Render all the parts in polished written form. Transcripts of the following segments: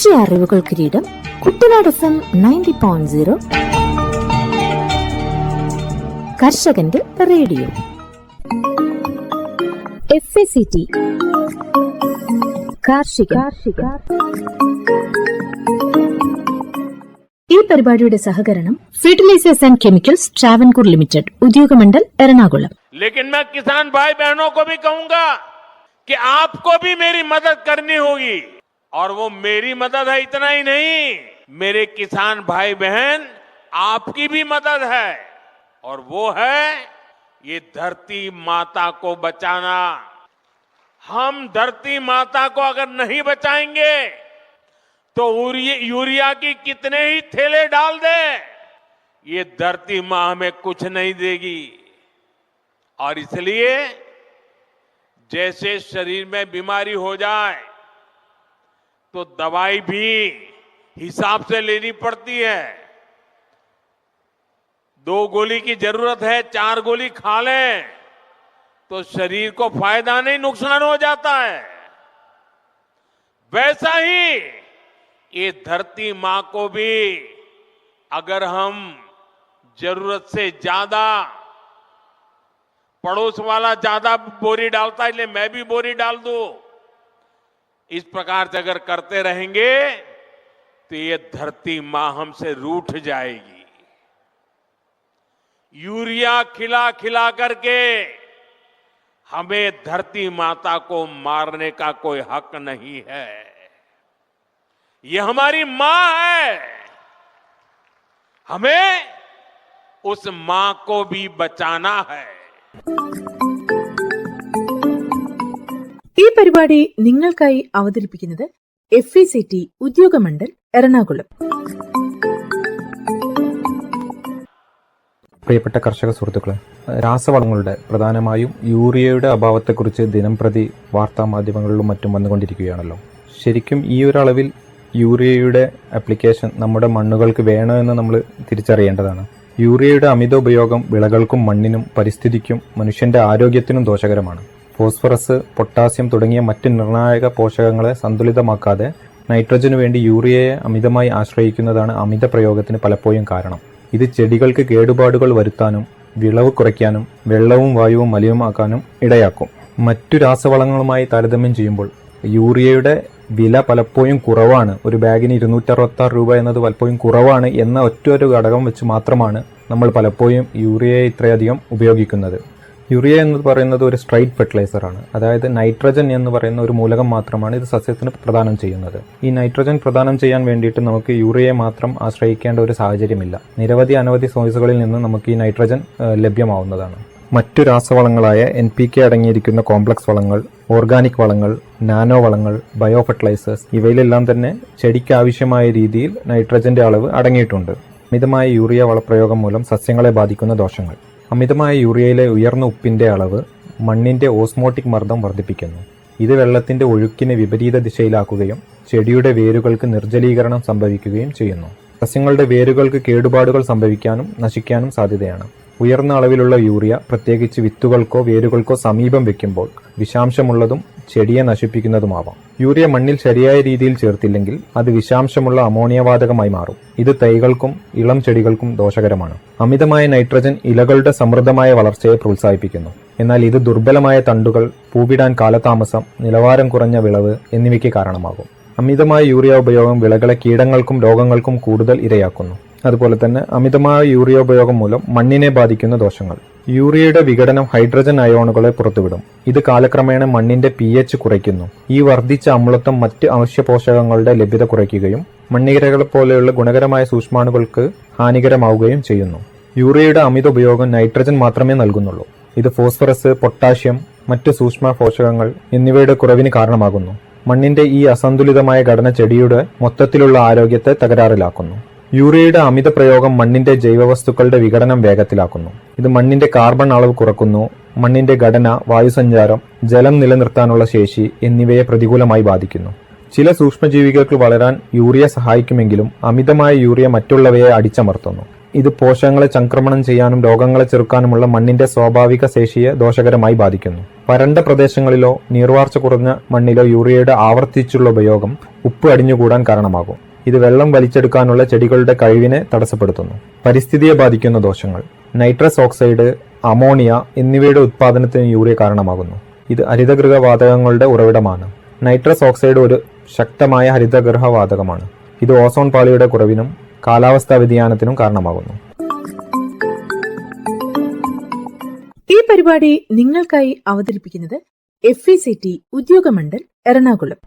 കൃഷി അറിവുകൾ കിരീടം കുട്ടനാട് FM 90.0 കർഷകന്റെ റേഡിയോ. FACT കാർഷിക. ഈ പരിപാടിയുടെ സഹകരണം fertilizers and chemicals Travancore limited, Udyogamandal, Ernakulam. लेकिन मैं किसान भाई बहनों को भी कहूंगा कि आपको भी मेरी मदद करनी होगी, और वो मेरी मदद है इतना ही नहीं, मेरे किसान भाई बहन आपकी भी मदद है, और वो है ये धरती माता को बचाना. हम धरती माता को अगर नहीं बचाएंगे तो यूरिया की कितने ही थैले डाल दे, ये धरती मां हमें कुछ नहीं देगी. और इसलिए जैसे शरीर में बीमारी हो जाए तो दवाई भी हिसाब से लेनी पड़ती है. 2 गोली की जरूरत है, 4 गोली खा लें तो शरीर को फायदा नहीं, नुकसान हो जाता है. वैसा ही ये धरती मां को भी अगर हम जरूरत से ज्यादा, पड़ोस वाला ज्यादा बोरी डालता है इसलिए मैं भी बोरी डाल दूं, इस प्रकार से अगर करते रहेंगे तो ये धरती मां हमसे रूठ जाएगी. यूरिया खिला खिला करके हमें धरती माता को मारने का कोई हक नहीं है. ये हमारी मां है, हमें उस मां को भी बचाना है. ഈ പരിപാടി നിങ്ങൾക്കായി അവതരിപ്പിക്കുന്നത് FACT ഉദ്യോഗമണ്ഡൽ, എറണാകുളം. പ്രിയപ്പെട്ട കർഷക സുഹൃത്തുക്കളെ, രാസവളങ്ങളുടെ, പ്രധാനമായും യൂറിയയുടെ അഭാവത്തെക്കുറിച്ച് ദിനംപ്രതി വാർത്താ മാധ്യമങ്ങളിലും മറ്റും വന്നുകൊണ്ടിരിക്കുകയാണല്ലോ. ശരിക്കും ഈ ഒരു അളവിൽ യൂറിയയുടെ ആപ്ലിക്കേഷൻ നമ്മുടെ മണ്ണുകൾക്ക് വേണോ എന്ന് നമ്മൾ തിരിച്ചറിയേണ്ടതാണ്. യൂറിയയുടെ അമിത ഉപയോഗം വിളകൾക്കും മണ്ണിനും പരിസ്ഥിതിക്കും മനുഷ്യന്റെ ആരോഗ്യത്തിനും ദോഷകരമാണ്. ഫോസ്ഫറസ്, പൊട്ടാസ്യം തുടങ്ങിയ മറ്റ് നിർണായക പോഷകങ്ങളെ സന്തുലിതമാക്കാതെ നൈട്രജനു വേണ്ടി യൂറിയയെ അമിതമായി ആശ്രയിക്കുന്നതാണ് അമിത പ്രയോഗത്തിന് പലപ്പോഴും കാരണം. ഇത് ചെടികൾക്ക് കേടുപാടുകൾ വരുത്താനും വിളവ് കുറയ്ക്കാനും വെള്ളവും വായുവും മലിനമാക്കാനും ഇടയാക്കും. മറ്റു രാസവളങ്ങളുമായി താരതമ്യം ചെയ്യുമ്പോൾ യൂറിയയുടെ വില പലപ്പോഴും കുറവാണ്. ഒരു ബാഗിന് 266 രൂപ എന്നത് പലപ്പോഴും കുറവാണ് എന്ന ഒറ്റൊരു ഘടകം വെച്ച് മാത്രമാണ് നമ്മൾ പലപ്പോഴും യൂറിയയെ ഇത്രയധികം ഉപയോഗിക്കുന്നത്. യൂറിയ എന്ന് പറയുന്നത് ഒരു സ്ട്രൈറ്റ് ഫെർട്ടിലൈസറാണ്. അതായത് നൈട്രജൻ എന്ന് പറയുന്ന ഒരു മൂലകം മാത്രമാണ് ഇത് സസ്യത്തിന് പ്രദാനം ചെയ്യുന്നത്. ഈ നൈട്രജൻ പ്രദാനം ചെയ്യാൻ വേണ്ടിയിട്ട് നമുക്ക് യൂറിയയെ മാത്രം ആശ്രയിക്കേണ്ട ഒരു സാഹചര്യമില്ല. അനവധി സോഴ്സുകളിൽ നിന്ന് നമുക്ക് ഈ നൈട്രജൻ ലഭ്യമാവുന്നതാണ്. മറ്റു രാസവളങ്ങളായ NPK അടങ്ങിയിരിക്കുന്ന കോംപ്ലക്സ് വളങ്ങൾ, ഓർഗാനിക് വളങ്ങൾ, നാനോ വളങ്ങൾ, ബയോ ഫെർട്ടിലൈസേഴ്സ് ഇവയിലെല്ലാം തന്നെ ചെടിക്ക് ആവശ്യമായ രീതിയിൽ നൈട്രജന്റെ അളവ് അടങ്ങിയിട്ടുണ്ട്. അമിതമായ യൂറിയ വളപ്രയോഗം മൂലം സസ്യങ്ങളെ ബാധിക്കുന്ന ദോഷങ്ങൾ. അമിതമായ യൂറിയയിലെ ഉയർന്ന ഉപ്പിന്റെ അളവ് മണ്ണിന്റെ ഓസ്മോട്ടിക് മർദ്ദം വർദ്ധിപ്പിക്കുന്നു. ഇത് വെള്ളത്തിന്റെ ഒഴുക്കിനെ വിപരീത ദിശയിലാക്കുകയും ചെടിയുടെ വേരുകൾക്ക് നിർജ്ജലീകരണം സംഭവിക്കുകയും ചെയ്യുന്നു. സസ്യങ്ങളുടെ വേരുകൾക്ക് കേടുപാടുകൾ സംഭവിക്കാനും നശിക്കാനും സാധ്യതയാണ്. ഉയർന്ന അളവിലുള്ള യൂറിയ പ്രത്യേകിച്ച് വിത്തുകൾക്കോ വേരുകൾക്കോ സമീപം വെക്കുമ്പോൾ വിഷാംശമുള്ളതും ചെടിയെ നശിപ്പിക്കുന്നതുമാവാം. യൂറിയ മണ്ണിൽ ശരിയായ രീതിയിൽ ചേർത്തില്ലെങ്കിൽ അത് വിഷാംശമുള്ള അമോണിയ വാതകമായി മാറും. ഇത് തൈകൾക്കും ഇളം ചെടികൾക്കും ദോഷകരമാണ്. അമിതമായ നൈട്രജൻ ഇലകളുടെ സമൃദ്ധമായ വളർച്ചയെ പ്രോത്സാഹിപ്പിക്കുന്നു. എന്നാൽ ഇത് ദുർബലമായ തണ്ടുകൾ, പൂവിടാൻ കാലതാമസം, നിലവാരം കുറഞ്ഞ വിളവ് എന്നിവയ്ക്ക് കാരണമാകും. അമിതമായ യൂറിയ ഉപയോഗം വിളകളെ കീടങ്ങൾക്കും രോഗങ്ങൾക്കും കൂടുതൽ ഇരയാക്കുന്നു. അതുപോലെ തന്നെ അമിതമായ യൂറിയ ഉപയോഗം മൂലം മണ്ണിനെ ബാധിക്കുന്ന ദോഷങ്ങൾ. യൂറിയയുടെ വിഘടനം ഹൈഡ്രജൻ അയോണുകളെ പുറത്തുവിടും. ഇത് കാലക്രമേണ മണ്ണിന്റെ pH കുറയ്ക്കുന്നു. ഈ വർദ്ധിച്ച അമ്ലത്വം മറ്റ് അവശ്യ പോഷകങ്ങളുടെ ലഭ്യത കുറയ്ക്കുകയും മണ്ണിരകളെ പോലെയുള്ള ഗുണകരമായ സൂക്ഷ്മാണുക്കൾക്ക് ഹാനികരമാവുകയും ചെയ്യുന്നു. യൂറിയയുടെ അമിത ഉപയോഗം നൈട്രജൻ മാത്രമേ നൽകുന്നുള്ളൂ. ഇത് ഫോസ്ഫറസ്, പൊട്ടാഷ്യം, മറ്റ് സൂക്ഷ്മ പോഷകങ്ങൾ എന്നിവയുടെ കുറവിന് കാരണമാകുന്നു. മണ്ണിന്റെ ഈ അസന്തുലിതമായ ഘടന ചെടിയുടെ മൊത്തത്തിലുള്ള ആരോഗ്യത്തെ തകരാറിലാക്കുന്നു. യൂറിയയുടെ അമിത പ്രയോഗം മണ്ണിന്റെ ജൈവവസ്തുക്കളുടെ വിഘടനം വേഗത്തിലാക്കുന്നു. ഇത് മണ്ണിന്റെ കാർബൺ അളവ് കുറക്കുന്നു. മണ്ണിന്റെ ഘടന, വായുസഞ്ചാരം, ജലം നിലനിർത്താനുള്ള ശേഷി എന്നിവയെ പ്രതികൂലമായി ബാധിക്കുന്നു. ചില സൂക്ഷ്മജീവികൾക്ക് വളരാൻ യൂറിയ സഹായിക്കുമെങ്കിലും അമിതമായ യൂറിയ മറ്റുള്ളവയെ അടിച്ചമർത്തുന്നു. ഇത് പോഷകങ്ങളെ ചംക്രമണം ചെയ്യാനും രോഗങ്ങളെ ചെറുക്കാനുമുള്ള മണ്ണിന്റെ സ്വാഭാവിക ശേഷിയെ ദോഷകരമായി ബാധിക്കുന്നു. വരണ്ട പ്രദേശങ്ങളിലോ നീർവാർച്ച കുറഞ്ഞ മണ്ണിലോ യൂറിയയുടെ ആവർത്തിച്ചുള്ള ഉപയോഗം ഉപ്പ് അടിഞ്ഞുകൂടാൻ കാരണമാകും. ഇത് വെള്ളം വലിച്ചെടുക്കാനുള്ള ചെടികളുടെ കഴിവിനെ തടസ്സപ്പെടുത്തുന്നു. പരിസ്ഥിതിയെ ബാധിക്കുന്ന ദോഷങ്ങൾ: നൈട്രസ് ഓക്സൈഡ്, അമോണിയ എന്നിവയുടെ ഉത്പാദനത്തിന് യൂറിയ കാരണമാകുന്നു. ഇത് ഹരിതഗൃഹ വാതകങ്ങളുടെ ഉറവിടമാണ്. നൈട്രസ് ഓക്സൈഡ് ഒരു ശക്തമായ ഹരിതഗൃഹ വാതകമാണ്. ഇത് ഓസോൺ പാളിയുടെ കുറവിനും കാലാവസ്ഥാ വ്യതിയാനത്തിനും കാരണമാകുന്നു. ഈ പരിപാടി നിങ്ങൾക്കായി അവതരിപ്പിക്കുന്നത് FECT ഉദ്യോഗമണ്ഡൽ എറണാകുളം.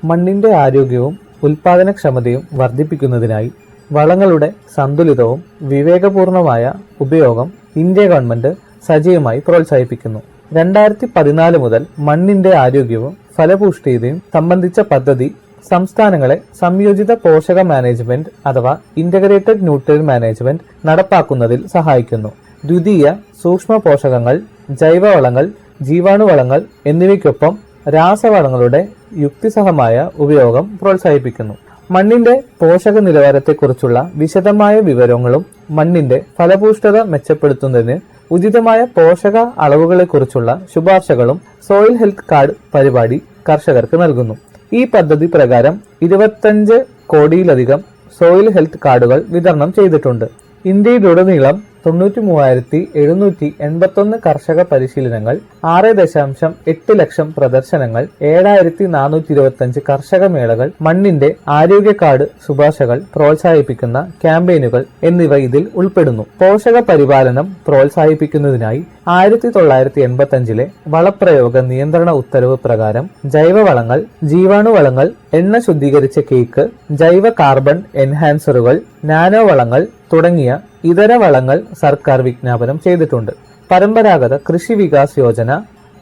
മണ്ണിന്റെ ആരോഗ്യവും ഉൽപാദനക്ഷമതയും വർദ്ധിപ്പിക്കുന്നതിനായി വളങ്ങളുടെ സന്തുലിതവും വിവേകപൂർണമായ ഉപയോഗം ഇന്ത്യ ഗവൺമെന്റ് സജീവമായി പ്രോത്സാഹിപ്പിക്കുന്നു. 2014 മുതൽ മണ്ണിന്റെ ആരോഗ്യവും ഫലപുഷ്ടിയും സംബന്ധിച്ച പദ്ധതി സംസ്ഥാനങ്ങളെ സംയോജിത പോഷക മാനേജ്മെന്റ് അഥവാ ഇന്റഗ്രേറ്റഡ് ന്യൂട്രിയൻ മാനേജ്മെന്റ് നടപ്പാക്കുന്നതിൽ സഹായിക്കുന്നു. ദ്വിതീയ സൂക്ഷ്മ പോഷകങ്ങൾ, ജൈവവളങ്ങൾ, ജീവാണുവളങ്ങൾ എന്നിവയ്ക്കൊപ്പം രാസവളങ്ങളുടെ യുക്തിസഹമായ ഉപയോഗം പ്രോത്സാഹിപ്പിക്കുന്നു. മണ്ണിന്റെ പോഷക നിലവാരത്തെക്കുറിച്ചുള്ള വിശദമായ വിവരങ്ങളും മണ്ണിന്റെ ഫലപുഷ്ടത മെച്ചപ്പെടുത്തുന്നതിന് ഉചിതമായ പോഷക അളവുകളെക്കുറിച്ചുള്ള ശുപാർശകളും സോയിൽ ഹെൽത്ത് കാർഡ് പരിപാടി കർഷകർക്ക് നൽകുന്നു. ഈ പദ്ധതി പ്രകാരം 25 കോടിയിലധികം സോയിൽ ഹെൽത്ത് കാർഡുകൾ വിതരണം ചെയ്തിട്ടുണ്ട്. ഇന്ത്യയിലുടനീളം 93,781 കർഷക പരിശീലനങ്ങൾ, 6.8 ലക്ഷം പ്രദർശനങ്ങൾ, 7,425 കർഷക മേളകൾ, മണ്ണിന്റെ ആരോഗ്യ കാർഡ് ശുപാർശകൾ പ്രോത്സാഹിപ്പിക്കുന്ന ക്യാമ്പയിനുകൾ എന്നിവ ഇതിൽ ഉൾപ്പെടുന്നു. പോഷക പരിപാലനം പ്രോത്സാഹിപ്പിക്കുന്നതിനായി 1985 വളപ്രയോഗ നിയന്ത്രണ ഉത്തരവ് പ്രകാരം ജൈവവളങ്ങൾ, ജീവാണുവളങ്ങൾ, എണ്ണ ശുദ്ധീകരിച്ച കേക്ക്, ജൈവ കാർബൺ എൻഹാൻസറുകൾ, നാനോ വളങ്ങൾ തുടങ്ങിയ ഇതര വളങ്ങൾ സർക്കാർ വിജ്ഞാപനം ചെയ്തിട്ടുണ്ട്. പരമ്പരാഗത കൃഷി വികാസ് യോജന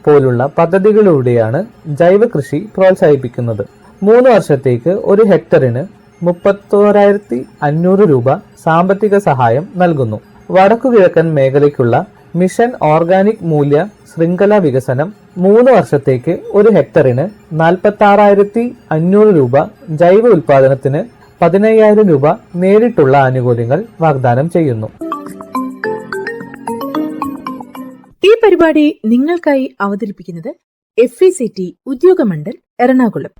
പോലുള്ള പദ്ധതികളിലൂടെയാണ് ജൈവ കൃഷി പ്രോത്സാഹിപ്പിക്കുന്നത്. 3 വർഷത്തേക്ക് 1 ഹെക്ടറിന് 31,500 രൂപ സാമ്പത്തിക സഹായം നൽകുന്നു. വടക്കുകിഴക്കൻ മേഖലയ്ക്കുള്ള മിഷൻ ഓർഗാനിക് മൂല്യ ശൃംഖല വികസനം 3 വർഷത്തേക്ക് 1 ഹെക്ടറിന് 46,500 രൂപ, ജൈവ ഉൽപാദനത്തിന് 15,000 രൂപ നേരിട്ടുള്ള ആനുകൂല്യങ്ങൾ വാഗ്ദാനം ചെയ്യുന്നു. ഈ പരിപാടി നിങ്ങൾക്കായി അവതരിപ്പിക്കുന്നത് FECT ഉദ്യോഗമണ്ഡൽ എറണാകുളം.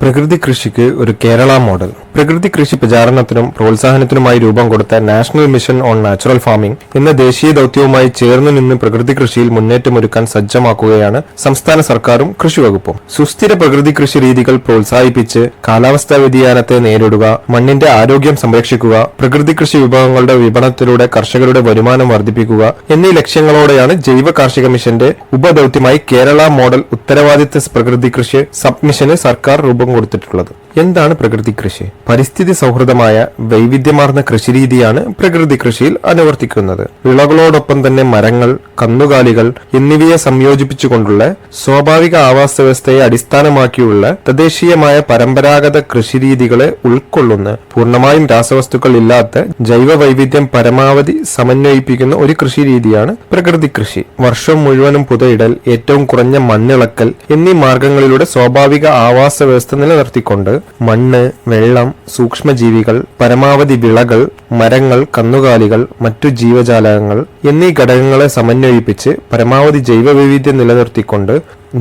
പ്രകൃതി കൃഷിക്ക് ഒരു കേരള മോഡൽ. പ്രകൃതി കൃഷി പ്രചാരണത്തിനും പ്രോത്സാഹനത്തിനുമായി രൂപം കൊടുത്ത national mission on natural farming എന്ന ദേശീയ ദൌത്യവുമായി ചേർന്നു നിന്ന് പ്രകൃതി കൃഷിയിൽ മുന്നേറ്റമൊരുക്കാൻ സജ്ജമാക്കുകയാണ് സംസ്ഥാന സർക്കാരും കൃഷി വകുപ്പും. സുസ്ഥിര പ്രകൃതി കൃഷി രീതികൾ പ്രോത്സാഹിപ്പിച്ച് കാലാവസ്ഥാ വ്യതിയാനത്തെ നേരിടുക, മണ്ണിന്റെ ആരോഗ്യം സംരക്ഷിക്കുക, പ്രകൃതി കൃഷി വിഭവങ്ങളുടെ വിപണനത്തിലൂടെ കർഷകരുടെ വരുമാനം വർദ്ധിപ്പിക്കുക എന്നീ ലക്ഷ്യങ്ങളോടെയാണ് ജൈവ കാർഷിക മിഷന്റെ ഉപദൌത്യമായി കേരള മോഡൽ ഉത്തരവാദിത്ത പ്രകൃതി കൃഷി സബ്മിഷന് സർക്കാർ രൂപം കൊടുത്തിട്ടുള്ളത്. എന്താണ് പ്രകൃതി കൃഷി? പരിസ്ഥിതി സൗഹൃദമായ വൈവിധ്യമാർന്ന കൃഷിരീതിയാണ് പ്രകൃതി കൃഷിയിൽ അനുവർത്തിക്കുന്നത്. വിളകളോടൊപ്പം തന്നെ മരങ്ങൾ, കന്നുകാലികൾ എന്നിവയെ സംയോജിപ്പിച്ചുകൊണ്ടുള്ള സ്വാഭാവിക ആവാസ വ്യവസ്ഥയെ അടിസ്ഥാനമാക്കിയുള്ള തദ്ദേശീയമായ പരമ്പരാഗത കൃഷിരീതികളെ ഉൾക്കൊള്ളുന്ന പൂർണ്ണമായും രാസവസ്തുക്കൾ ഇല്ലാത്ത ജൈവ വൈവിധ്യം പരമാവധി സമന്വയിപ്പിക്കുന്ന ഒരു കൃഷിരീതിയാണ് പ്രകൃതി കൃഷി. വർഷം മുഴുവനും പുതയിടൽ, ഏറ്റവും കുറഞ്ഞ മണ്ണിളക്കൽ എന്നീ മാർഗങ്ങളിലൂടെ സ്വാഭാവിക ആവാസ വ്യവസ്ഥ നിലനിർത്തിക്കൊണ്ട് മണ്ണ്, വെള്ളം, സൂക്ഷ്മജീവികൾ, പരമാവധി വിളകൾ, മരങ്ങൾ, കന്നുകാലികൾ, മറ്റു ജീവജാലകങ്ങൾ എന്നീ ഘടകങ്ങളെ സമന്വയിപ്പിച്ച് പരമാവധി ജൈവവൈവിധ്യം നിലനിർത്തിക്കൊണ്ട്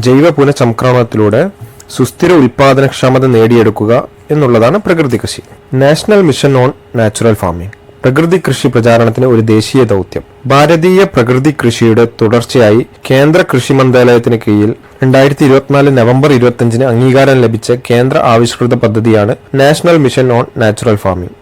ജൈവ പുനഃചംക്രമണത്തിലൂടെ സുസ്ഥിര ഉൽപാദനക്ഷമത നേടിയെടുക്കുക എന്നുള്ളതാണ് പ്രകൃതി കൃഷി. National mission on natural farming പ്രകൃതി കൃഷി പ്രചാരണത്തിന് ഒരു ദേശീയ ദൌത്യം. ഭാരതീയ പ്രകൃതി കൃഷിയുടെ തുടർച്ചയായി കേന്ദ്ര കൃഷി മന്ത്രാലയത്തിന് കീഴിൽ 2024 നവംബർ 25 അംഗീകാരം ലഭിച്ച കേന്ദ്ര ആവിഷ്കൃത പദ്ധതിയാണ് national mission on natural farming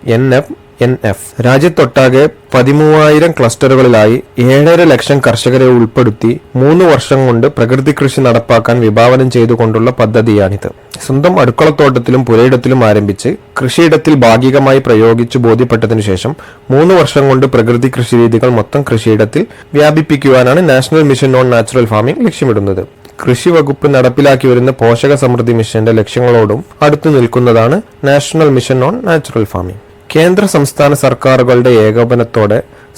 NF. രാജ്യത്തൊട്ടാകെ 13,000 ക്ലസ്റ്ററുകളിലായി 7.5 ലക്ഷം കർഷകരെ ഉൾപ്പെടുത്തി 3 വർഷം കൊണ്ട് പ്രകൃതി കൃഷി നടപ്പാക്കാൻ വിഭാവനം ചെയ്തുകൊണ്ടുള്ള പദ്ധതിയാണിത്. സ്വന്തം അടുക്കളത്തോട്ടത്തിലും പുരയിടത്തിലും ആരംഭിച്ച് കൃഷിയിടത്തിൽ ഭാഗികമായി പ്രയോഗിച്ചു ബോധ്യപ്പെട്ടതിനു ശേഷം 3 വർഷം കൊണ്ട് പ്രകൃതി കൃഷി രീതികൾ മൊത്തം കൃഷിയിടത്തിൽ വ്യാപിപ്പിക്കുവാനാണ് national mission on natural farming ലക്ഷ്യമിടുന്നത്. കൃഷി വകുപ്പ് നടപ്പിലാക്കി വരുന്ന പോഷക സമൃദ്ധി മിഷന്റെ ലക്ഷ്യങ്ങളോടും അടുത്തു നിൽക്കുന്നതാണ് national mission on natural farming. കേന്ദ്ര സംസ്ഥാന സർക്കാരുകളുടെ ഏകോപനത്തോടെ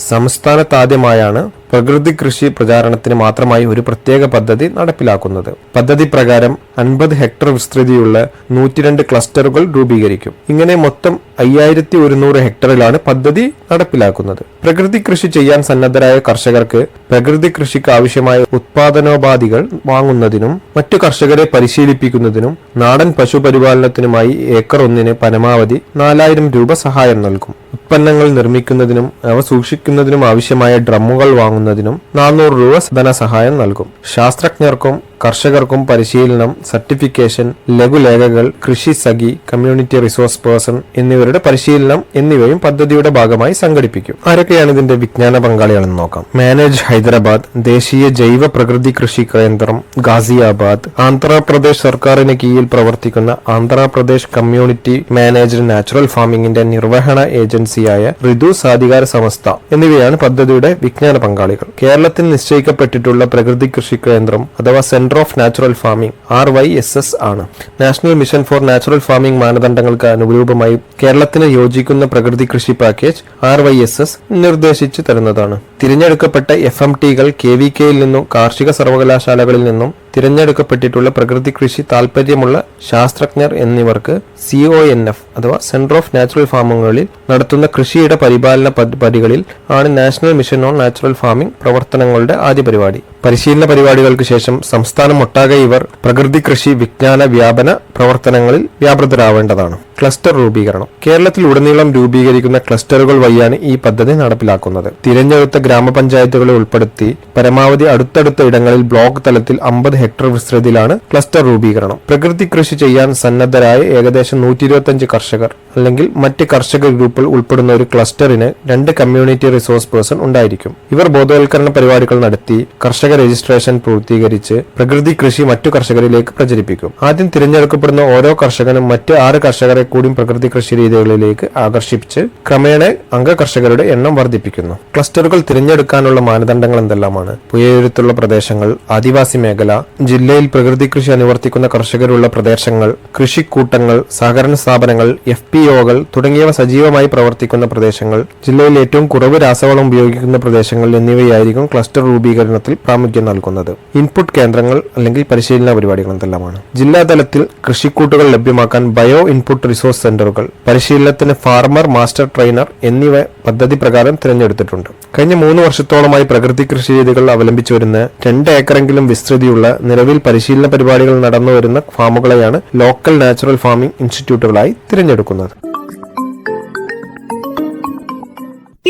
സംസ്ഥാനത്താദ്യമായാണ് പ്രകൃതി കൃഷി പ്രചാരണത്തിന് മാത്രമായി ഒരു പ്രത്യേക പദ്ധതി നടപ്പിലാക്കുന്നത്. പദ്ധതി പ്രകാരം 50 ഹെക്ടർ വിസ്തൃതിയുള്ള 102 ക്ലസ്റ്ററുകൾ രൂപീകരിക്കും. ഇങ്ങനെ മൊത്തം 5100 ഹെക്ടറിലാണ് പദ്ധതി നടപ്പിലാക്കുന്നത്. പ്രകൃതി കൃഷി ചെയ്യാൻ സന്നദ്ധരായ കർഷകർക്ക് പ്രകൃതി കൃഷിക്ക് ആവശ്യമായ ഉത്പാദനോപാധികൾ വാങ്ങുന്നതിനും മറ്റു കർഷകരെ പരിശീലിപ്പിക്കുന്നതിനും നാടൻ പശുപരിപാലനത്തിനുമായി ഏക്കർ ഒന്നിന് പരമാവധി 4000 രൂപ സഹായം നൽകും. ഉത്പന്നങ്ങൾ നിർമ്മിക്കുന്നതിനും അവ സൂക്ഷിക്കുന്നതിനും ആവശ്യമായ ഡ്രമ്മുകൾ വാങ്ങുന്നതിനും 400 രൂപ ധനസഹായം നൽകും. ശാസ്ത്രജ്ഞർക്കും കർഷകർക്കും പരിശീലനം, സർട്ടിഫിക്കേഷൻ, ലഘുലേഖകൾ, കൃഷി സഖി, കമ്മ്യൂണിറ്റി റിസോഴ്സ് പേഴ്സൺ എന്നിവരുടെ പരിശീലനം എന്നിവയും പദ്ധതിയുടെ ഭാഗമായി സംഘടിപ്പിക്കും. ആരൊക്കെയാണ് ഇതിന്റെ വിജ്ഞാന പങ്കാളികളെന്ന് നോക്കാം. മാനേജ് ഹൈദരാബാദ്, ദേശീയ ജൈവ പ്രകൃതി കൃഷി കേന്ദ്രം ഗാസിയാബാദ്, ആന്ധ്രാപ്രദേശ് സർക്കാരിന് കീഴിൽ പ്രവർത്തിക്കുന്ന ആന്ധ്രാപ്രദേശ് കമ്മ്യൂണിറ്റി മാനേജ്ഡ് നാച്ചുറൽ ഫാമിംഗിന്റെ നിർവഹണ ഏജൻസിയായ ഋതു സാധികാര സമസ്ത എന്നിവയാണ് പദ്ധതിയുടെ വിജ്ഞാന പങ്കാളികൾ. കേരളത്തിൽ നിശ്ചയിക്കപ്പെട്ടിട്ടുള്ള പ്രകൃതി കൃഷി കേന്ദ്രം അഥവാ centre of natural farming RYSS ആണ്. National mission for natural farming മാനദണ്ഡങ്ങൾക്ക് അനുരൂപമായി കേരളത്തിന് യോജിക്കുന്ന പ്രകൃതി കൃഷി പാക്കേജ് RYSS നിർദ്ദേശിച്ചു തരുന്നതാണ്. തിരഞ്ഞെടുക്കപ്പെട്ട FMTകൾ KVKയിൽ നിന്നും കാർഷിക സർവകലാശാലകളിൽ നിന്നും തിരഞ്ഞെടുക്കപ്പെട്ടിട്ടുള്ള പ്രകൃതി കൃഷി താൽപര്യമുള്ള ശാസ്ത്രജ്ഞർ എന്നിവർക്ക് CONF അഥവാ സെന്റർ ഓഫ് നാച്ചുറൽ ഫാമിംഗുകളിൽ നടത്തുന്ന കൃഷിയുടെ പരിപാലന പദ്ധതികളിൽ ആണ് national mission on natural farming പ്രവർത്തനങ്ങളുടെ ആദ്യ പരിപാടി. പരിശീലന പരിപാടികൾക്ക് ശേഷം സംസ്ഥാനം ഒട്ടാകെ ഇവർ പ്രകൃതി കൃഷി വിജ്ഞാന വ്യാപന പ്രവർത്തനങ്ങളിൽ വ്യാപൃതരാവേണ്ടതാണ്. ക്ലസ്റ്റർ രൂപീകരണം. കേരളത്തിൽ ഉടനീളം രൂപീകരിക്കുന്ന ക്ലസ്റ്ററുകൾ വഴിയാണ് ഈ പദ്ധതി നടപ്പിലാക്കുന്നത്. തിരഞ്ഞെടുത്ത ഗ്രാമപഞ്ചായത്തുകളെ ഉൾപ്പെടുത്തി പരമാവധി അടുത്തടുത്ത ഇടങ്ങളിൽ ബ്ലോക്ക് തലത്തിൽ 50 ഹെക്ടർ വിസ്തൃതിയിലാണ് ക്ലസ്റ്റർ രൂപീകരണം. പ്രകൃതി കൃഷി ചെയ്യാൻ സന്നദ്ധരായ ഏകദേശം 125 കർഷകർ അല്ലെങ്കിൽ മറ്റ് കർഷക ഗ്രൂപ്പുകൾ ഉൾപ്പെടുന്ന ഒരു ക്ലസ്റ്ററിന് 2 കമ്മ്യൂണിറ്റി റിസോഴ്സ് പേഴ്സൺ ഉണ്ടായിരിക്കും. ഇവർ ബോധവൽക്കരണ പരിപാടികൾ നടത്തി കർഷക രജിസ്ട്രേഷൻ പൂർത്തീകരിച്ച് പ്രകൃതി കൃഷി മറ്റു കർഷകരിലേക്ക് പ്രചരിപ്പിക്കും. ആദ്യം തിരഞ്ഞെടുക്കപ്പെടുന്ന ഓരോ കർഷകനും മറ്റ് 6 കർഷകരെ കൂടി പ്രകൃതി കൃഷി രീതികളിലേക്ക് ആകർഷിച്ച് ക്രമേണ അംഗ കർഷകരുടെ എണ്ണം വർദ്ധിപ്പിക്കുന്നു. ക്ലസ്റ്ററുകൾ തിരഞ്ഞെടുക്കാനുള്ള മാനദണ്ഡങ്ങൾ എന്തെല്ലാമാണ്? പുഴയോരത്തുള്ള പ്രദേശങ്ങൾ, ആദിവാസി മേഖല, ജില്ലയിൽ പ്രകൃതി കൃഷി അനുവർത്തിക്കുന്ന കർഷകരുള്ള പ്രദേശങ്ങൾ, കൃഷിക്കൂട്ടങ്ങൾ, സഹകരണ സ്ഥാപനങ്ങൾ, FPOകൾ തുടങ്ങിയവ സജീവമായി പ്രവർത്തിക്കുന്ന പ്രദേശങ്ങൾ, ജില്ലയിൽ ഏറ്റവും കുറവ് രാസവളം ഉപയോഗിക്കുന്ന പ്രദേശങ്ങൾ എന്നിവയായിരിക്കും ക്ലസ്റ്റർ രൂപീകരണത്തിൽ പ്രാമുഖ്യം നൽകുന്നത്. ഇൻപുട്ട് കേന്ദ്രങ്ങൾ അല്ലെങ്കിൽ പരിശീലന പരിപാടികൾ എന്തെല്ലാമാണ്? ജില്ലാതലത്തിൽ കൃഷിക്കൂട്ടുകൾ ലഭ്യമാക്കാൻ ബയോ ഇൻപുട്ട് റിസോഴ്സ് സെന്ററുകൾ, പരിശീലനത്തിന് ഫാർമർ മാസ്റ്റർ ട്രെയിനർ എന്നിവ പദ്ധതി പ്രകാരം തിരഞ്ഞെടുത്തിട്ടുണ്ട്. കഴിഞ്ഞ 3 വർഷത്തോളമായി പ്രകൃതി കൃഷി രീതികൾ അവലംബിച്ചു വരുന്ന 2 ഏക്കറെങ്കിലും വിസ്തൃതിയുള്ള നിലവിൽ പരിശീലന പരിപാടികൾ നടന്നുവരുന്ന ഫാമുകളെയാണ് ലോക്കൽ നാച്ചുറൽ ഫാമിംഗ് ഇൻസ്റ്റിറ്റ്യൂട്ടുകളായി തിരഞ്ഞെടുക്കുന്നത്.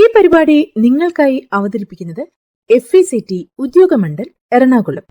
ഈ പരിപാടി നിങ്ങൾക്കായി അവതരിപ്പിക്കുന്നത് FECT ഉദ്യോഗമണ്ഡൽ എറണാകുളം.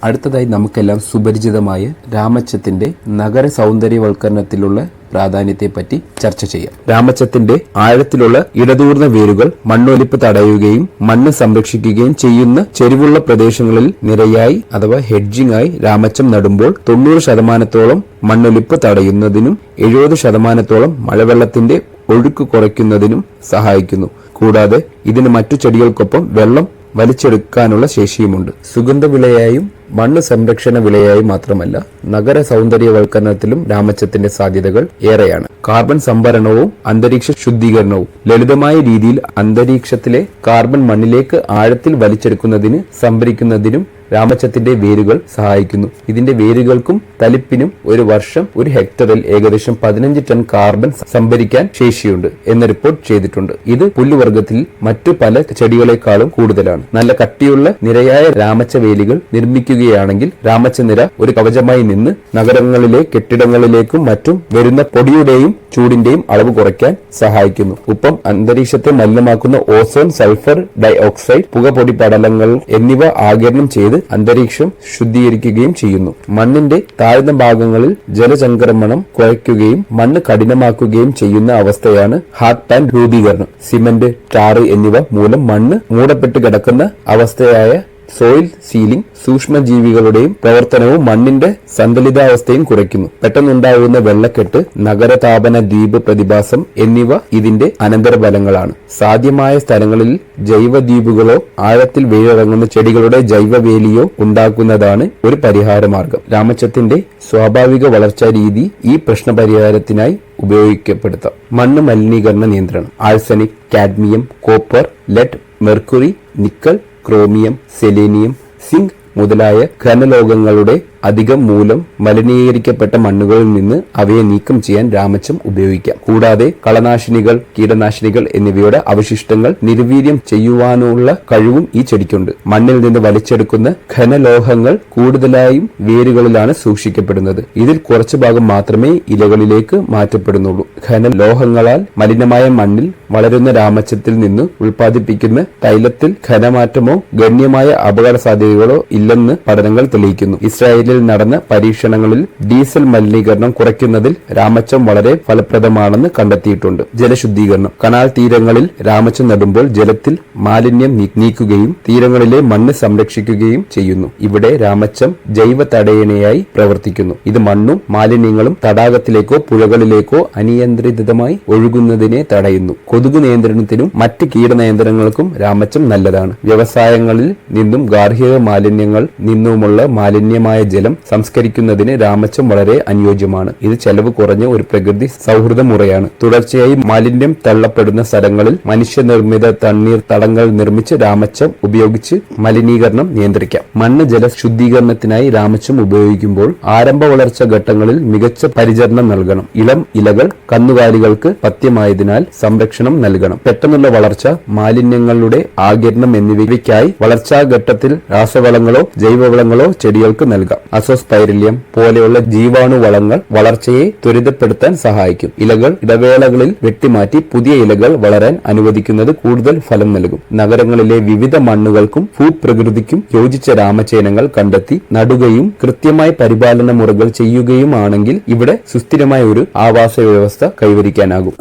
അടുത്തതായി നമുക്കെല്ലാം സുപരിചിതമായ രാമച്ചത്തിന്റെ നഗര സൗന്ദര്യവൽക്കരണത്തിലുള്ള പ്രാധാന്യത്തെപ്പറ്റി ചർച്ച ചെയ്യാം. രാമച്ചത്തിന്റെ ആഴത്തിലുള്ള ഇടതൂർന്ന വേരുകൾ മണ്ണൊലിപ്പ് തടയുകയും മണ്ണ് സംരക്ഷിക്കുകയും ചെയ്യുന്ന ചെരിവുള്ള പ്രദേശങ്ങളിൽ നിരയായി അഥവാ ഹെഡ്ജിംഗ് ആയി രാമച്ചം നടുമ്പോൾ 90% മണ്ണൊലിപ്പ് തടയുന്നതിനും 70% മഴവെള്ളത്തിന്റെ ഒഴുക്ക് കുറയ്ക്കുന്നതിനും സഹായിക്കുന്നു. കൂടാതെ ഇതിന് മറ്റു ചെടികൾക്കൊപ്പം വെള്ളം വലിച്ചെടുക്കാനുള്ള ശേഷിയുമുണ്ട്. സുഗന്ധവിളയായും മണ്ണ് സംരക്ഷണ വിളയായും മാത്രമല്ല നഗര സൗന്ദര്യവൽക്കരണത്തിലും രാമച്ചത്തിന്റെ സാധ്യതകൾ ഏറെയാണ്. കാർബൺ സംഭരണവും അന്തരീക്ഷ ശുദ്ധീകരണവും ലളിതമായ രീതിയിൽ അന്തരീക്ഷത്തിലെ കാർബൺ മണ്ണിലേക്ക് ആഴത്തിൽ വലിച്ചെടുക്കുന്നതിന് സംഭരിക്കുന്നതിനും രാമച്ചത്തിന്റെ വേരുകൾ സഹായിക്കുന്നു. ഇതിന്റെ വേരുകൾക്കും തലിപ്പിനും ഒരു വർഷം 1 ഹെക്ടറിൽ ഏകദേശം 15 ടൺ കാർബൺ സംഭരിക്കാൻ ശേഷിയുണ്ട് എന്ന് റിപ്പോർട്ട് ചെയ്തിട്ടുണ്ട്. ഇത് പുല്ലുവർഗത്തിൽ മറ്റു പല ചെടികളെക്കാളും കൂടുതലാണ്. നല്ല കട്ടിയുള്ള നിരയായ രാമച്ച വേലികൾ നിർമ്മിക്കുകയാണെങ്കിൽ രാമച്ചനിര ഒരു കവചമായി നിന്ന് നഗരങ്ങളിലെ കെട്ടിടങ്ങളിലേക്കും മറ്റും വരുന്ന പൊടിയുടെയും ചൂടിന്റെയും അളവ് കുറയ്ക്കാൻ സഹായിക്കുന്നു. ഒപ്പം അന്തരീക്ഷത്തെ മലിനമാക്കുന്ന ഓസോൺ, സൾഫർ ഡൈ ഓക്സൈഡ്, പുകപൊടി പടലങ്ങൾ എന്നിവ ആഗിരണം ചെയ്ത് അന്തരീക്ഷം ശുദ്ധീകരിക്കുകയും ചെയ്യുന്നു. മണ്ണിന്റെ താഴ്ന്ന ഭാഗങ്ങളിൽ ജലചംക്രമണം കുറയ്ക്കുകയും മണ്ണ് കഠിനമാക്കുകയും ചെയ്യുന്ന അവസ്ഥയാണ് ഹാർഡ് പാൻ രൂപീകരണം. സിമന്റ്, ടാറ് എന്നിവ മൂലം മണ്ണ് മൂടപ്പെട്ട് കിടക്കുന്ന അവസ്ഥയായ സോയിൽ സീലിംഗ്, സൂക്ഷ്മജീവികളുടെയും പ്രവർത്തനവും മണ്ണിന്റെ സന്തുലിതാവസ്ഥയും കുറയ്ക്കുന്നു. പെട്ടെന്നുണ്ടാകുന്ന വെള്ളക്കെട്ട്, നഗരതാപന, ദ്വീപ് പ്രതിഭാസം എന്നിവ ഇതിന്റെ അനന്തരഫലങ്ങളാണ്. സാധ്യമായ സ്ഥലങ്ങളിൽ ജൈവദ്വീപുകളോ ആഴത്തിൽ വേരിറങ്ങുന്ന ചെടികളുടെ ജൈവവേലിയോ ഉണ്ടാക്കുന്നതാണ് ഒരു പരിഹാരമാർഗം. രാമച്ചത്തിന്റെ സ്വാഭാവിക വളർച്ചാ രീതി ഈ പ്രശ്നപരിഹാരത്തിനായി ഉപയോഗിക്കപ്പെടുത്താം. മണ്ണ് മലിനീകരണ നിയന്ത്രണം. Arsenic, cadmium, copper, lead, mercury, nickel, chromium, selenium, zinc മുതലായ ഘനലോകങ്ങളുടെ അധികം മൂലം മലിനീകരിക്കപ്പെട്ട മണ്ണുകളിൽ നിന്ന് അവയെ നീക്കം ചെയ്യാൻ രാമച്ചം ഉപയോഗിക്കാം. കൂടാതെ കളനാശിനികൾ, കീടനാശിനികൾ എന്നിവയുടെ അവശിഷ്ടങ്ങൾ നിർവീര്യം ചെയ്യുവാനുള്ള കഴിവും ഈ ചെടിക്കുണ്ട്. മണ്ണിൽ നിന്ന് വലിച്ചെടുക്കുന്ന ഘനലോഹങ്ങൾ കൂടുതലായും വേരുകളിലാണ് സൂക്ഷിക്കപ്പെടുന്നത്. ഇതിൽ കുറച്ചു ഭാഗം മാത്രമേ ഇലകളിലേക്ക് മാറ്റപ്പെടുന്നുള്ളൂ. ഘനലോഹങ്ങളാൽ മലിനമായ മണ്ണിൽ വളരുന്ന രാമച്ചത്തിൽ നിന്ന് ഉൽപ്പാദിപ്പിക്കുന്ന തൈലത്തിൽ ഘനമാറ്റമോ ഗണ്യമായ അപകട സാധ്യതകളോ ഇല്ലെന്ന് പഠനങ്ങൾ തെളിയിക്കുന്നു. ഇസ്രായേലിൽ നടന്ന പരീക്ഷണങ്ങളിൽ ഡീസൽ മലിനീകരണം കുറയ്ക്കുന്നതിൽ രാമച്ചം വളരെ ഫലപ്രദമാണെന്ന് കണ്ടെത്തിയിട്ടുണ്ട്. ജലശുദ്ധീകരണം. കനാൽ തീരങ്ങളിൽ രാമച്ചം നടുമ്പോൾ ജലത്തിൽ മാലിന്യം നീക്കുകയും തീരങ്ങളിലെ മണ്ണ് സംരക്ഷിക്കുകയും ചെയ്യുന്നു. ഇവിടെ രാമച്ചം ജൈവ തടയണയായി പ്രവർത്തിക്കുന്നു. ഇത് മണ്ണും മാലിന്യങ്ങളും തടാകത്തിലേക്കോ പുഴകളിലേക്കോ അനിയന്ത്രിതമായി ഒഴുകുന്നതിനെ തടയുന്നു. കൊതുക് നിയന്ത്രണത്തിനും മറ്റ് കീടനിയന്ത്രണങ്ങൾക്കും രാമച്ചം നല്ലതാണ്. വ്യവസായങ്ങളിൽ നിന്നും ഗാർഹിക മാലിന്യങ്ങൾ നിന്നുമുള്ള മാലിന്യമായ ജലം സംസ്കരിക്കുന്നതിന് രാമച്ചം വളരെ അനുയോജ്യമാണ്. ഇത് ചെലവ് കുറഞ്ഞ ഒരു പ്രകൃതി സൗഹൃദ മുറയാണ്. തുടർച്ചയായി മാലിന്യം തള്ളപ്പെടുന്ന സ്ഥലങ്ങളിൽ മനുഷ്യനിർമ്മിത തണ്ണീർ തടങ്ങൾ നിർമ്മിച്ച് രാമച്ചം ഉപയോഗിച്ച് മലിനീകരണം നിയന്ത്രിക്കാം. മണ്ണ് ജല ശുദ്ധീകരണത്തിനായി രാമച്ചം ഉപയോഗിക്കുമ്പോൾ ആരംഭ വളർച്ച ഘട്ടങ്ങളിൽ മികച്ച പരിചരണം നൽകണം. ഇളം ഇലകൾ കന്നുകാലികൾക്ക് പഥ്യമായതിനാൽ സംരക്ഷണം നൽകണം. പെട്ടെന്നുള്ള വളർച്ച, മാലിന്യങ്ങളുടെ ആഗിരണം എന്നിവയ്ക്കായി വളർച്ചാഘട്ടത്തിൽ രാസവളങ്ങളോ ജൈവവളങ്ങളോ ചെടികൾക്ക് നൽകാം. അസോസ്പൈരിലിയം പോലെയുള്ള ജീവാണുവളങ്ങൾ വളർച്ചയെ ത്വരിതപ്പെടുത്താൻ സഹായിക്കും. ഇലകൾ ഇടവേളകളിൽ വെട്ടിമാറ്റി പുതിയ ഇലകൾ വളരാൻ അനുവദിക്കുന്നത് കൂടുതൽ ഫലം നൽകും. നഗരങ്ങളിലെ വിവിധ മണ്ണുകൾക്കും ഭൂപ്രകൃതിക്കും യോജിച്ച രാമചേനങ്ങൾ കണ്ടെത്തി നടുകയും കൃത്യമായി പരിപാലന മുറകൾ ചെയ്യുകയുമാണെങ്കിൽ ഇവിടെ സുസ്ഥിരമായ ഒരു ആവാസ വ്യവസ്ഥ കൈവരിക്കാനാകും.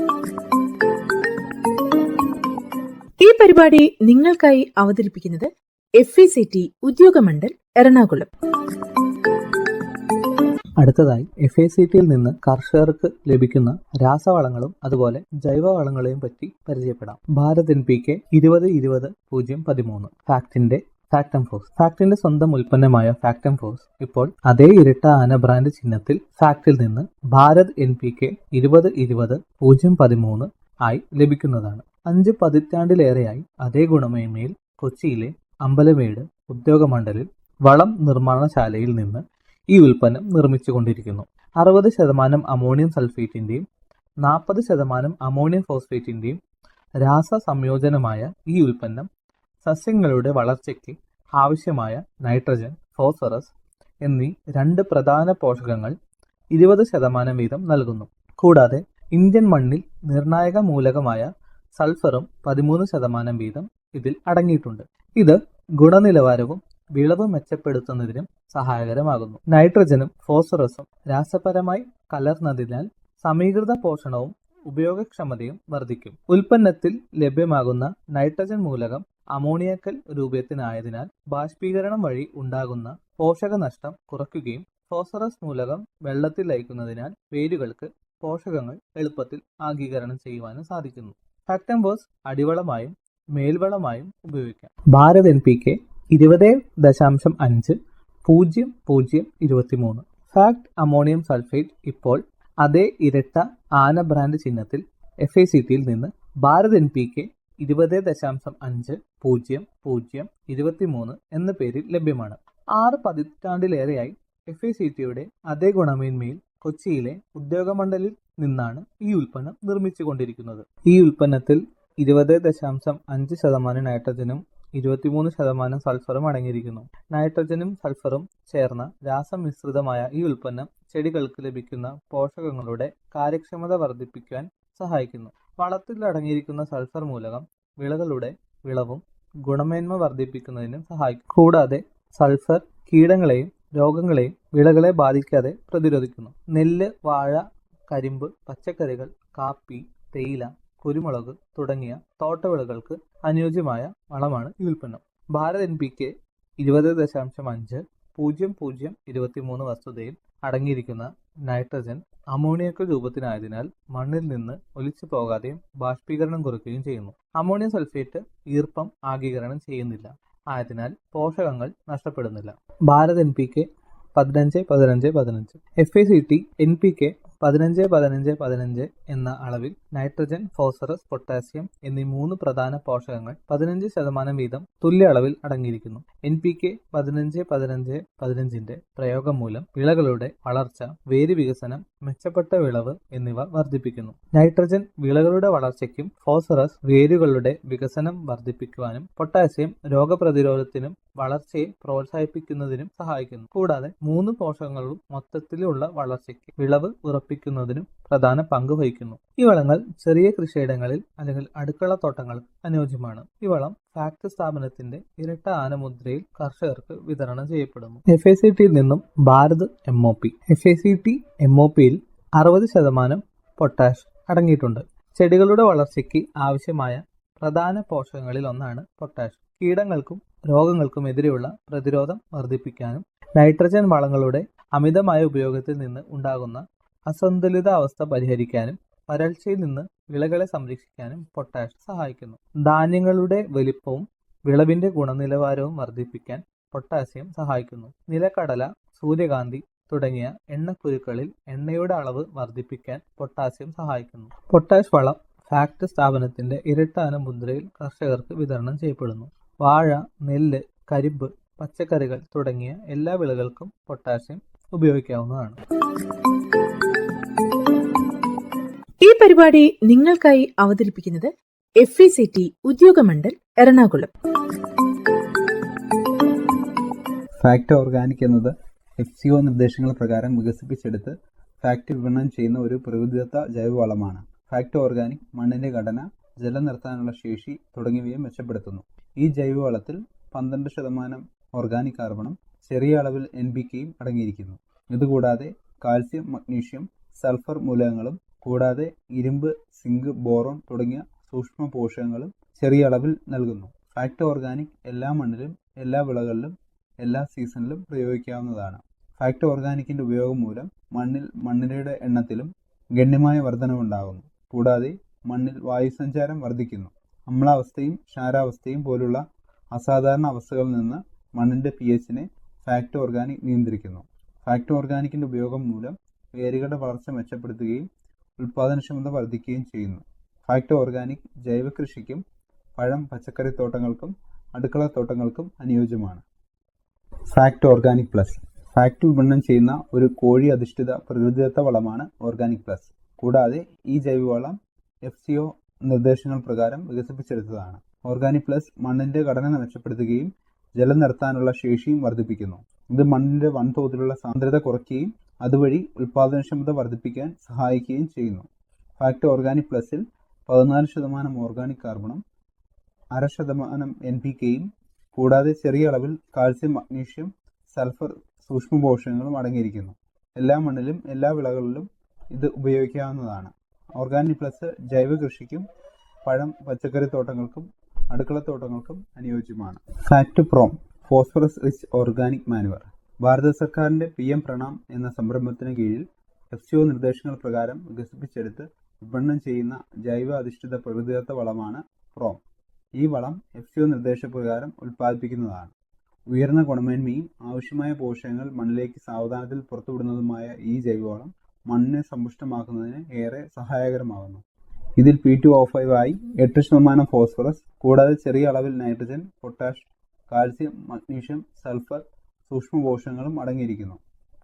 ഈ പരിപാടി നിങ്ങൾക്കായി അവതരിപ്പിക്കുന്നത് FECT ഉദ്യോഗമണ്ഡൽ എറണാകുളം. അടുത്തതായി FACTയിൽ നിന്ന് കർഷകർക്ക് ലഭിക്കുന്ന രാസവളങ്ങളും അതുപോലെ ജൈവവളങ്ങളെയും പറ്റി പരിചയപ്പെടാം. ഭാരത് NPK 20-20-013 ഫാക്ടംഫോസ് സ്വന്തം ഉൽപ്പന്നമായ ഫാക്ടംഫോസ് ഇപ്പോൾ അതേ ഇരട്ട ആന ബ്രാൻഡ് ചിഹ്നത്തിൽ ഫാക്ടിൽ നിന്ന് ഭാരത് NPK 20-20-013 ആയി ലഭിക്കുന്നതാണ്. 5 പതിറ്റാണ്ടിലേറെയായി അതേ ഗുണമേന്മയിൽ കൊച്ചിയിലെ അമ്പലമേട് ഉദ്യോഗമണ്ഡലിൽ വളം നിർമ്മാണശാലയിൽ നിന്ന് ഈ ഉൽപ്പന്നം നിർമ്മിച്ചുകൊണ്ടിരിക്കുന്നു. 60% അമോണിയം സൾഫേറ്റിന്റെയും 40% അമോണിയം ഫോസ്ഫേറ്റിന്റെയും രാസ സംയോജനമായ ഈ ഉൽപ്പന്നം സസ്യങ്ങളുടെ വളർച്ചയ്ക്ക് ആവശ്യമായ നൈട്രജൻ, ഫോസ്ഫറസ് എന്നീ 2 പ്രധാന പോഷകങ്ങൾ 20% വീതം നൽകുന്നു. കൂടാതെ ഇന്ത്യൻ മണ്ണിൽ നിർണായക മൂലകമായ സൾഫറും 13% വീതം ഇതിൽ അടങ്ങിയിട്ടുണ്ട്. ഇത് ഗുണനിലവാരവും വിളവ് മെച്ചപ്പെടുത്തുന്നതിനും സഹായകരമാകുന്നു. നൈട്രജനും ഫോസ്ഫറസും രാസപരമായി കലർന്നതിനാൽ സമീകൃത പോഷണവും ഉപയോഗക്ഷമതയും വർദ്ധിക്കും. ഉൽപ്പന്നത്തിൽ ലഭ്യമാകുന്ന നൈട്രജൻ മൂലകം അമോണിയക്കൽ രൂപത്തിനായതിനാൽ ബാഷ്പീകരണം വഴി ഉണ്ടാകുന്ന പോഷകനഷ്ടം കുറയ്ക്കുകയും ഫോസ്ഫറസ് മൂലകം വെള്ളത്തിൽ ലയിക്കുന്നതിനാൽ വേരുകൾക്ക് പോഷകങ്ങൾ എളുപ്പത്തിൽ ആഗീകരണം ചെയ്യുവാനും സാധിക്കുന്നു. ഫാക്ടംഫോസ് അടിവളമായും മേൽവളമായും ഉപയോഗിക്കാം. Bharat NPK 20.5-00-23 fact ammonium sulphate ഇപ്പോൾ അതേ ഇരട്ട ആന ബ്രാൻഡ് ചിഹ്നത്തിൽ FACTയിൽ നിന്ന് ഭാരത് NPK 20.5-00-23 എന്ന പേരിൽ ലഭ്യമാണ്. 6 പതിറ്റാണ്ടിലേറെയായി FACTയുടെ അതേ ഗുണമേന്മയിൽ കൊച്ചിയിലെ ഉദ്യോഗമണ്ഡലിൽ നിന്നാണ് ഈ ഉൽപ്പന്നം നിർമ്മിച്ചുകൊണ്ടിരിക്കുന്നത്. ഈ ഉൽപ്പന്നത്തിൽ 20.5% നൈട്രജനും 23% സൾഫറും അടങ്ങിയിരിക്കുന്നു. നൈട്രജനും സൾഫറും ചേർന്ന രാസമിശ്രിതമായ ഈ ഉൽപ്പന്നം ചെടികൾക്ക് ലഭിക്കുന്ന പോഷകങ്ങളുടെ കാര്യക്ഷമത വർദ്ധിപ്പിക്കാൻ സഹായിക്കുന്നു. വളത്തിൽ അടങ്ങിയിരിക്കുന്ന സൾഫർ മൂലകം വിളകളുടെ വിളവും ഗുണമേന്മ വർദ്ധിപ്പിക്കുന്നതിനും സഹായിക്കും. കൂടാതെ സൾഫർ കീടങ്ങളെയും രോഗങ്ങളെയും വിളകളെ ബാധിക്കാതെ പ്രതിരോധിക്കുന്നു. നെല്ല്, വാഴ, കരിമ്പ്, പച്ചക്കറികൾ, കാപ്പി, തേയില, കുരുമുളക് തുടങ്ങിയ തോട്ടവിളകൾക്ക് അനുയോജ്യമായ വളമാണ് ഈ ഉൽപ്പന്നം. ഭാരത് NPK 20.50023 വസ്തുതയിൽ അടങ്ങിയിരിക്കുന്ന നൈട്രജൻ അമോണിയക്ക് രൂപത്തിനായതിനാൽ മണ്ണിൽ നിന്ന് ഒലിച്ചു പോകാതെയും ബാഷ്പീകരണം കുറയ്ക്കുകയും ചെയ്യുന്നു. അമോണിയം സൾഫേറ്റ് ഈർപ്പം ആഗീകരണം ചെയ്യുന്നില്ല, ആയതിനാൽ പോഷകങ്ങൾ നഷ്ടപ്പെടുന്നില്ല. ഭാരത് NPK 15-15-15, FACT NPK 15-15-15 എന്ന അളവിൽ നൈട്രജൻ, ഫോസ്ഫറസ്, പൊട്ടാസ്യം എന്നീ 3 പ്രധാന പോഷകങ്ങൾ 15% വീതം തുല്യ അളവിൽ അടങ്ങിയിരിക്കുന്നു. NPK 15-15-15ന്റെ പ്രയോഗം മൂലം വിളകളുടെ വളർച്ച, വേര് വികസനം, മെച്ചപ്പെട്ട വിളവ് എന്നിവ വർദ്ധിപ്പിക്കുന്നു. നൈട്രജൻ വിളകളുടെ വളർച്ചയ്ക്കും ഫോസ്ഫറസ് വേരുകളുടെ വികസനം വർദ്ധിപ്പിക്കുവാനും പൊട്ടാസ്യം രോഗപ്രതിരോധത്തിനും വളർച്ചയെ പ്രോത്സാഹിപ്പിക്കുന്നതിനും സഹായിക്കുന്നു. കൂടാതെ 3 പോഷകങ്ങളും മൊത്തത്തിലുള്ള വളർച്ചയ്ക്ക് വിളവ് ഉറപ്പിക്കുന്നതിനും പ്രധാന പങ്ക് വഹിക്കുന്നു. ഈ വളങ്ങൾ ചെറിയ കൃഷിയിടങ്ങളിൽ അല്ലെങ്കിൽ അടുക്കള തോട്ടങ്ങൾക്ക് അനുയോജ്യമാണ്. ഈ വളം ഫാക്ട് സ്ഥാപനത്തിന്റെ ഇരട്ട ആനമുദ്രയിൽ കർഷകർക്ക് വിതരണം ചെയ്യപ്പെടുന്നു. FACTയിൽ നിന്നും ഭാരത് MOP. FACT MOPയിൽ 60% പൊട്ടാഷ് അടങ്ങിയിട്ടുണ്ട്. ചെടികളുടെ വളർച്ചയ്ക്ക് ആവശ്യമായ പ്രധാന പോഷകങ്ങളിൽ ഒന്നാണ് പൊട്ടാഷ്. കീടങ്ങൾക്കും രോഗങ്ങൾക്കും എതിരെയുള്ള പ്രതിരോധം വർദ്ധിപ്പിക്കാനും നൈട്രജൻ വളങ്ങളുടെ അമിതമായ ഉപയോഗത്തിൽ നിന്ന് ഉണ്ടാകുന്ന അസന്തുലിത അവസ്ഥ പരിഹരിക്കാനും വരൾച്ചയിൽ നിന്ന് വിളകളെ സംരക്ഷിക്കാനും പൊട്ടാഷ് സഹായിക്കുന്നു. ധാന്യങ്ങളുടെ വലിപ്പവും വിളവിന്റെ ഗുണനിലവാരവും വർദ്ധിപ്പിക്കാൻ പൊട്ടാസ്യം സഹായിക്കുന്നു. നിലക്കടല, സൂര്യകാന്തി തുടങ്ങിയ എണ്ണക്കുരുക്കളിൽ എണ്ണയുടെ അളവ് വർദ്ധിപ്പിക്കാൻ പൊട്ടാസ്യം സഹായിക്കുന്നു. പൊട്ടാഷ് വളം ഫാക്ട് സ്ഥാപനത്തിന്റെ ഇരട്ടാന മുദ്രയിൽ കർഷകർക്ക് വിതരണം ചെയ്യപ്പെടുന്നു. വാഴ, നെല്ല്, കരിമ്പ്, പച്ചക്കറികൾ തുടങ്ങിയ എല്ലാ വിളകൾക്കും പൊട്ടാസ്യം ഉപയോഗിക്കാവുന്നതാണ്. ഈ പരിപാടി നിങ്ങൾക്കായി അവതരിപ്പിക്കുന്നത് FACT Udyogamandal Ernakulam. Fact organic എന്നത് FCO നിർദ്ദേശങ്ങൾ പ്രകാരം വികസിപ്പിച്ചെടുത്ത് ഫാക്ട് വിപണനം ചെയ്യുന്ന ഒരു പ്രകൃതിദത്ത ജൈവവളമാണ്. ഫാക്ട് ഓർഗാനിക് മണ്ണിന്റെ ഘടന, ജലം നിർത്താനുള്ള ശേഷി തുടങ്ങിയവയെ മെച്ചപ്പെടുത്തുന്നു. ഈ ജൈവവളത്തിൽ 12% ഓർഗാനിക് കാർബണും ചെറിയ അളവിൽ NPKയും അടങ്ങിയിരിക്കുന്നു. ഇതുകൂടാതെ കാൽസ്യം, മഗ്നീഷ്യം, സൾഫർ മൂലകങ്ങളും കൂടാതെ ഇരുമ്പ്, സിങ്ക്, ബോറോൺ തുടങ്ങിയ സൂക്ഷ്മ പോഷകങ്ങളും ചെറിയ അളവിൽ നൽകുന്നു. ഫാക്ട് ഓർഗാനിക് എല്ലാ മണ്ണിലും, എല്ലാ വിളകളിലും, എല്ലാ സീസണിലും പ്രയോഗിക്കാവുന്നതാണ്. ഫാക്ട് ഓർഗാനിക്കിന്റെ ഉപയോഗം മൂലം മണ്ണിരയുടെ എണ്ണത്തിലും ഗണ്യമായ വർധനവുണ്ടാകുന്നു. കൂടാതെ മണ്ണിൽ വായുസഞ്ചാരം വർദ്ധിക്കുന്നു. അമ്ലാവസ്ഥയും ക്ഷാരാവസ്ഥയും പോലുള്ള അസാധാരണ അവസ്ഥകളിൽ നിന്ന് മണ്ണിന്റെ pHനെ ഫാക്ട് ഓർഗാനിക് നിയന്ത്രിക്കുന്നു. ഫാക്ട് ഓർഗാനിക്കിന്റെ ഉപയോഗം മൂലം വേരുകളുടെ വളർച്ച മെച്ചപ്പെടുത്തുകയും ഉൽപാദനക്ഷമത വർദ്ധിക്കുകയും ചെയ്യുന്നു. ഫാക്ട് ഓർഗാനിക് ജൈവ കൃഷിക്കും പഴം, പച്ചക്കറി തോട്ടങ്ങൾക്കും അടുക്കള തോട്ടങ്ങൾക്കും അനുയോജ്യമാണ്. ഫാക്ട് ഓർഗാനിക് പ്ലസ് ഫാക്ട് വിപണനം ചെയ്യുന്ന ഒരു കോഴി അധിഷ്ഠിത പ്രകൃതിദത്ത വളമാണ് ഓർഗാനിക് പ്ലസ്. കൂടാതെ ഈ ജൈവവളം FCO നിർദ്ദേശങ്ങൾ പ്രകാരം വികസിപ്പിച്ചെടുത്തതാണ്. ഓർഗാനിക് പ്ലസ് മണ്ണിന്റെ ഘടന മെച്ചപ്പെടുത്തുകയും ജലം നിർത്താനുള്ള ശേഷിയും വർദ്ധിപ്പിക്കുന്നു. ഇത് മണ്ണിന്റെ വൻതോതിലുള്ള സാന്ദ്രത കുറയ്ക്കുകയും അതുവഴി ഉൽപാദനക്ഷമത വർദ്ധിപ്പിക്കാൻ സഹായിക്കുകയും ചെയ്യുന്നു. ഫാക്ട് ഓർഗാനിക് പ്ലസിൽ 14% ഓർഗാനിക് കാർബണും 0.5% NPKയും കൂടാതെ ചെറിയ അളവിൽ കാൽസ്യം, മഗ്നീഷ്യം, സൾഫർ സൂക്ഷ്മ പോഷകങ്ങളും അടങ്ങിയിരിക്കുന്നു. എല്ലാ മണ്ണിലും എല്ലാ വിളകളിലും ഇത് ഉപയോഗിക്കാവുന്നതാണ്. ഓർഗാനിക് പ്ലസ് ജൈവ കൃഷിക്കും പഴം, പച്ചക്കറി തോട്ടങ്ങൾക്കും അടുക്കള തോട്ടങ്ങൾക്കും അനുയോജ്യമാണ്. FACT PROM phosphorus rich organic manure ഭാരത സർക്കാരിന്റെ PM പ്രണാം എന്ന സംരംഭത്തിന് കീഴിൽ FCO നിർദ്ദേശങ്ങൾ പ്രകാരം വികസിപ്പിച്ചെടുത്ത് വിപണനം ചെയ്യുന്ന ജൈവ അധിഷ്ഠിത പ്രകൃതിദത്ത വളമാണ് പ്രോം. ഈ വളം FCO നിർദ്ദേശപ്രകാരം ഉൽപ്പാദിപ്പിക്കുന്നതാണ്. ഉയർന്ന ഗുണമേന്മയും ആവശ്യമായ പോഷകങ്ങൾ മണ്ണിലേക്ക് സാവധാനത്തിൽ പുറത്തുവിടുന്നതുമായ ഈ ജൈവവളം മണ്ണിനെ സമ്പുഷ്ടമാക്കുന്നതിന് ഏറെ സഹായകരമാകുന്നു. ഇതിൽ P2O5 ആയി 8% ഫോസ്ഫറസ് കൂടാതെ ചെറിയ അളവിൽ nitrogen, potash, calcium, magnesium, sulphur സൂക്ഷ്മ പോഷകങ്ങളും അടങ്ങിയിരിക്കുന്നു.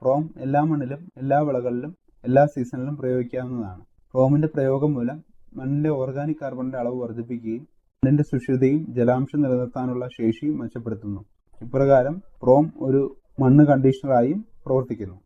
പ്രോം എല്ലാ മണ്ണിലും, എല്ലാ വിളകളിലും, എല്ലാ സീസണിലും പ്രയോഗിക്കാവുന്നതാണ്. പ്രോമിന്റെ പ്രയോഗം മൂലം മണ്ണിന്റെ ഓർഗാനിക് കാർബണിന്റെ അളവ് വർദ്ധിപ്പിക്കുകയും മണ്ണിന്റെ സുഷിരതയും ജലാംശം നിലനിർത്താനുള്ള ശേഷിയും മെച്ചപ്പെടുത്തുന്നു. ഇപ്രകാരം പ്രോം ഒരു മണ്ണ് കണ്ടീഷണറായും പ്രവർത്തിക്കുന്നു.